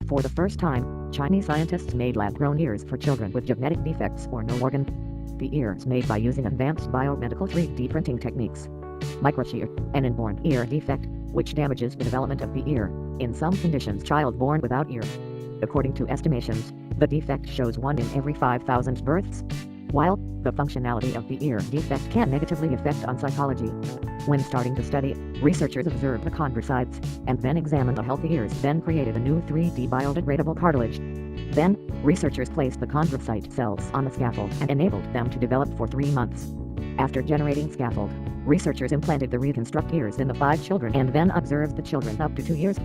For the first time, Chinese scientists made lab-grown ears for children with genetic defects or no organ. The ears made by using advanced biomedical 3D printing techniques. Microtear, an inborn ear defect, which damages the development of the ear, in some conditions child born without ear. According to estimations, the defect shows 1 in every 5,000 births. While the functionality of the ear defect can negatively affect on psychology. When starting the study, researchers observed the chondrocytes, and then examined the healthy ears, then created a new 3D biodegradable cartilage. Then, researchers placed the chondrocyte cells on the scaffold and enabled them to develop for 3 months. After generating scaffold, researchers implanted the reconstruct ears in the 5 children and then observed the children up to 2 years.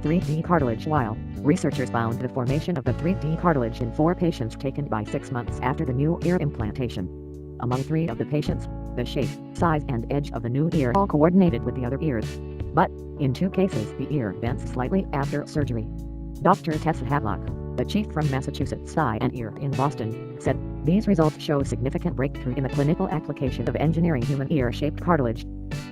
3D cartilage. While researchers found the formation of the 3D cartilage in 4 patients taken by 6 months after the new ear implantation. Among 3 of the patients, the shape, size and edge of the new ear all coordinated with the other ears. But, in 2 cases the ear bends slightly after surgery. Dr. Tessa Hadlock, the chief from Massachusetts Eye and Ear in Boston, said, "These results show significant breakthrough in the clinical application of engineering human ear-shaped cartilage."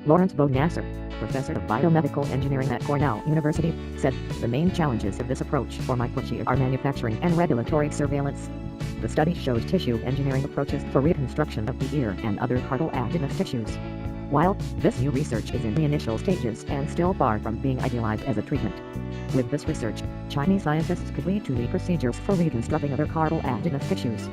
Lawrence Bo-Nasser, professor of biomedical engineering at Cornell University, said, "The main challenges of this approach for microtear are manufacturing and regulatory surveillance." The study shows tissue engineering approaches for reconstruction of the ear and other cartilaginous tissues. While this new research is in the initial stages and still far from being idealized as a treatment. With this research, Chinese scientists could lead to the procedures for reconstructing other cartilaginous tissues.